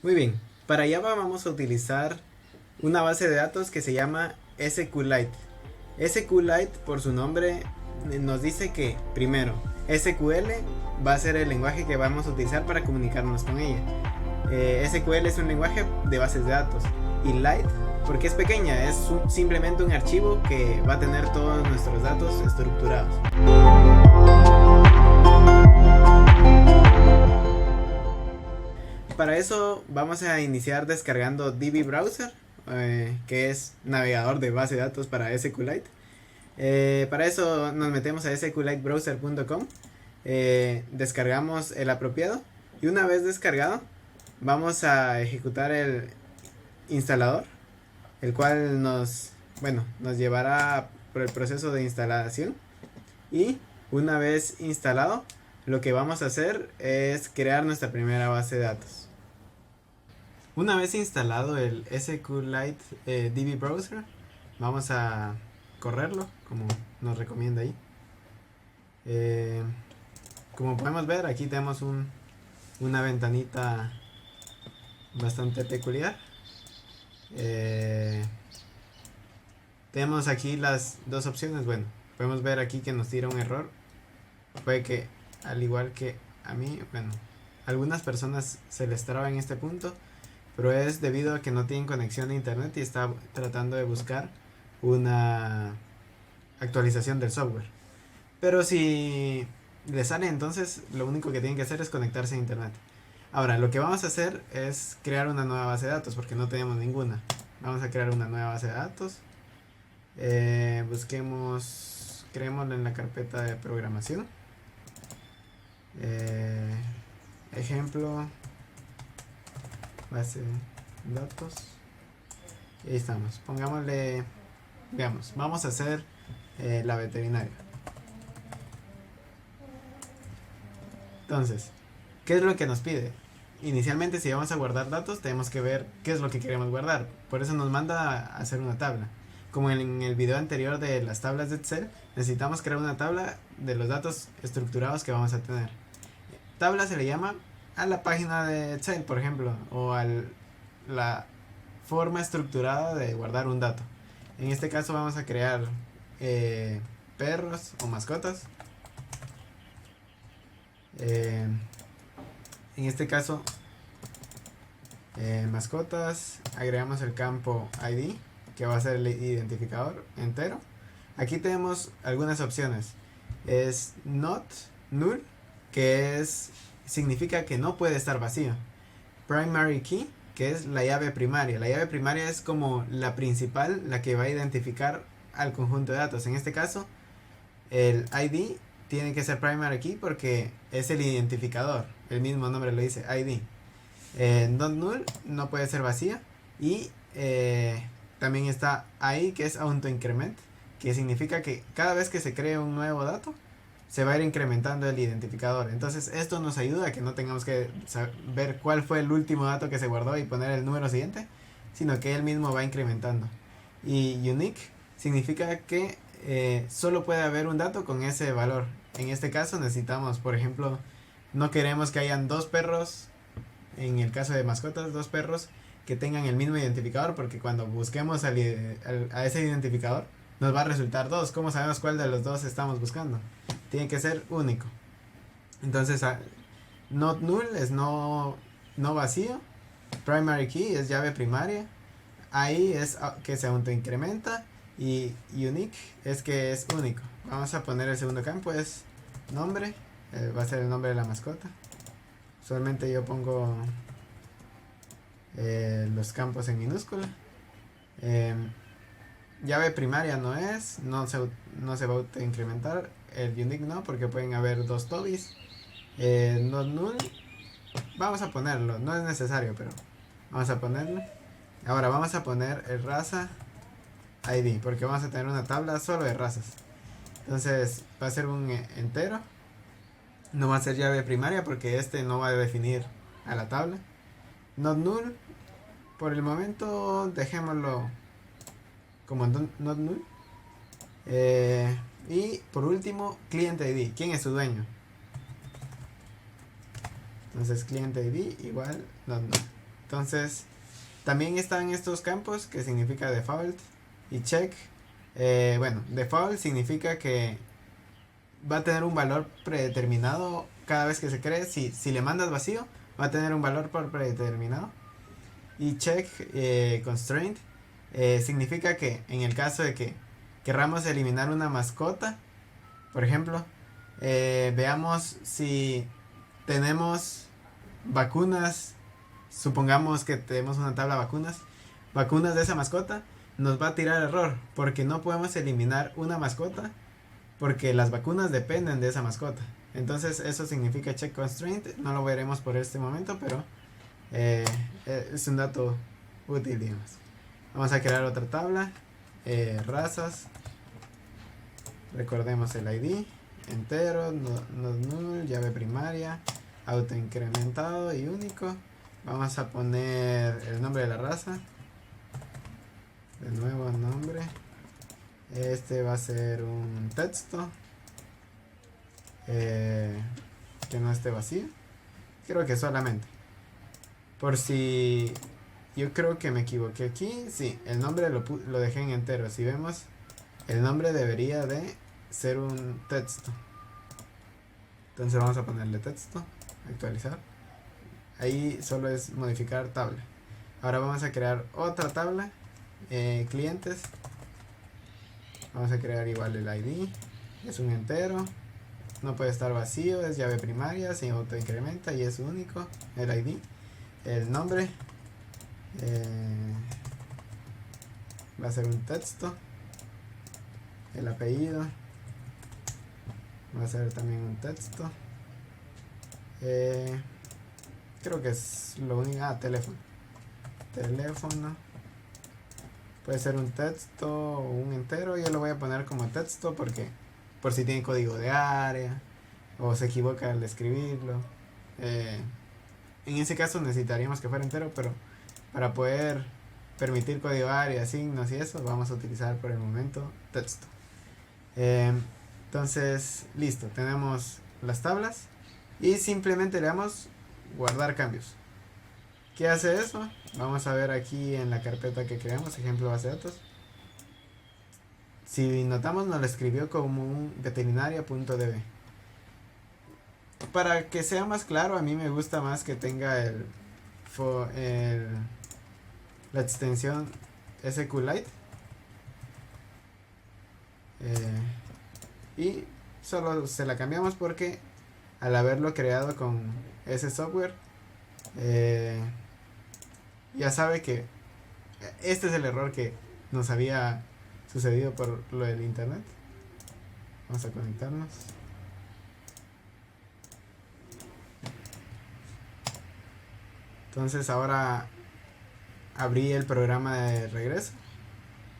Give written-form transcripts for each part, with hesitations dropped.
Muy bien, para Java vamos a utilizar una base de datos que se llama SQLite. SQLite, por su nombre, nos dice que, primero, SQL va a ser el lenguaje que vamos a utilizar para comunicarnos con ella. SQL es un lenguaje de bases de datos. Y Lite, porque es pequeña, es simplemente un archivo que va a tener todos nuestros datos estructurados. Para eso vamos a iniciar descargando DB Browser, que es navegador de base de datos para SQLite. Para eso nos metemos a sqlitebrowser.com, descargamos el apropiado y una vez descargado vamos a ejecutar el instalador, el cual nos llevará por el proceso de instalación. Y una vez instalado, lo que vamos a hacer es crear nuestra primera base de datos. Una vez instalado el SQLite DB Browser, vamos a correrlo como nos recomienda ahí. Como podemos ver, aquí tenemos una ventanita bastante peculiar. Tenemos aquí las dos opciones. Bueno, podemos ver aquí que nos tira un error. Puede que, al igual que a mí, algunas personas se les traba en este punto, pero es debido a que no tienen conexión a internet y está tratando de buscar una actualización del software. Pero si le sale, entonces lo único que tienen que hacer es conectarse a internet. Ahora, lo que vamos a hacer es crear una nueva base de datos porque no tenemos ninguna. Vamos a crear una nueva base de datos. Creémosla en la carpeta de programación. Ejemplo, base de datos. Y ahí estamos. Pongámosle, veamos, vamos a hacer la veterinaria. Entonces, ¿qué es lo que nos pide? Inicialmente, si vamos a guardar datos, tenemos que ver qué es lo que queremos guardar. Por eso nos manda a hacer una tabla. Como en el video anterior de las tablas de Excel, necesitamos crear una tabla de los datos estructurados que vamos a tener. Tabla se le llama a la página de Excel, por ejemplo, o a la forma estructurada de guardar un dato. En este caso vamos a crear perros o mascotas. En este caso, mascotas, agregamos el campo ID, que va a ser el identificador entero. Aquí tenemos algunas opciones. Es not null, que significa que no puede estar vacío. Primary key, que es la llave primaria. La llave primaria es como la principal, la que va a identificar al conjunto de datos. En este caso, el ID tiene que ser primary key porque es el identificador. El mismo nombre lo dice, ID. Not null no puede ser vacía. Y también está ahí, que es autoincrement, que significa que cada vez que se cree un nuevo dato, se va a ir incrementando el identificador. Entonces esto nos ayuda a que no tengamos que ver cuál fue el último dato que se guardó y poner el número siguiente, sino que él mismo va incrementando. Y unique significa que solo puede haber un dato con ese valor. En este caso necesitamos, por ejemplo, no queremos que hayan dos perros, en el caso de mascotas, dos perros que tengan el mismo identificador, porque cuando busquemos a ese identificador nos va a resultar dos. ¿Cómo sabemos cuál de los dos estamos buscando? Tiene que ser único. Entonces, not null es no vacío. Primary key es llave primaria. Ahí es que se autoincrementa. Y unique es que es único. Vamos a poner el segundo campo, es nombre. Va a ser el nombre de la mascota. Usualmente yo pongo los campos en minúscula. Llave primaria no se va a autoincrementar. El unique no, porque pueden haber dos tobis. Not null, vamos a ponerlo, no es necesario, pero vamos a ponerlo. Ahora vamos a poner el raza ID, porque vamos a tener una tabla solo de razas. Entonces va a ser un entero. No va a ser llave primaria porque este no va a definir a la tabla. Not null, por el momento dejémoslo como not null. Y por último, cliente ID. ¿Quién es su dueño? Entonces cliente ID igual not null. Entonces, también están estos campos que significa default y check. Bueno, default significa que va a tener un valor predeterminado cada vez que se cree. Si le mandas vacío, va a tener un valor por predeterminado. Y check constraint significa que en el caso de que querramos eliminar una mascota, por ejemplo, veamos si tenemos vacunas, supongamos que tenemos una tabla de vacunas de esa mascota, nos va a tirar error porque no podemos eliminar una mascota porque las vacunas dependen de esa mascota. Entonces eso significa check constraint, no lo veremos por este momento, pero es un dato útil, digamos. Vamos a crear otra tabla, razas, recordemos el ID, entero, no null, llave primaria, autoincrementado y único. Vamos a poner el nombre de la raza, de nuevo nombre, este va a ser un texto que no esté vacío, creo que solamente por si yo creo que me equivoqué aquí. Sí, el nombre lo dejé en entero. Si vemos, el nombre debería de ser un texto. Entonces vamos a ponerle texto, actualizar. Ahí solo es modificar tabla. Ahora vamos a crear otra tabla, clientes. Vamos a crear igual el ID. Es un entero. No puede estar vacío, es llave primaria, se autoincrementa y es único. El ID. El nombre va a ser un texto. El apellido va a ser también un texto. Creo que es lo único. Teléfono puede ser un texto o un entero. Yo lo voy a poner como texto porque por si tiene código de área o se equivoca al escribirlo. En ese caso necesitaríamos que fuera entero, pero para poder permitir código de área, signos y eso, vamos a utilizar por el momento texto. Entonces, listo, tenemos las tablas y simplemente le damos guardar cambios. ¿Qué hace eso? Vamos a ver aquí en la carpeta que creamos, ejemplo base de datos. Si notamos, nos lo escribió como un veterinaria.db. Para que sea más claro, a mí me gusta más que tenga la extensión SQLite. Y solo se la cambiamos porque al haberlo creado con ese software, ya sabe que este es el error que nos había sucedido por lo del internet. Vamos a conectarnos. Entonces ahora abrí el programa de regreso.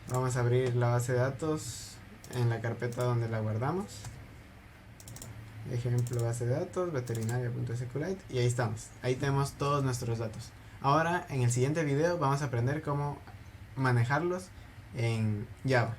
Vamos a abrir la base de datos en la carpeta donde la guardamos. Ejemplo base de datos, veterinaria.sqlite, y ahí estamos. Ahí tenemos todos nuestros datos. Ahora en el siguiente video vamos a aprender cómo manejarlos en Java.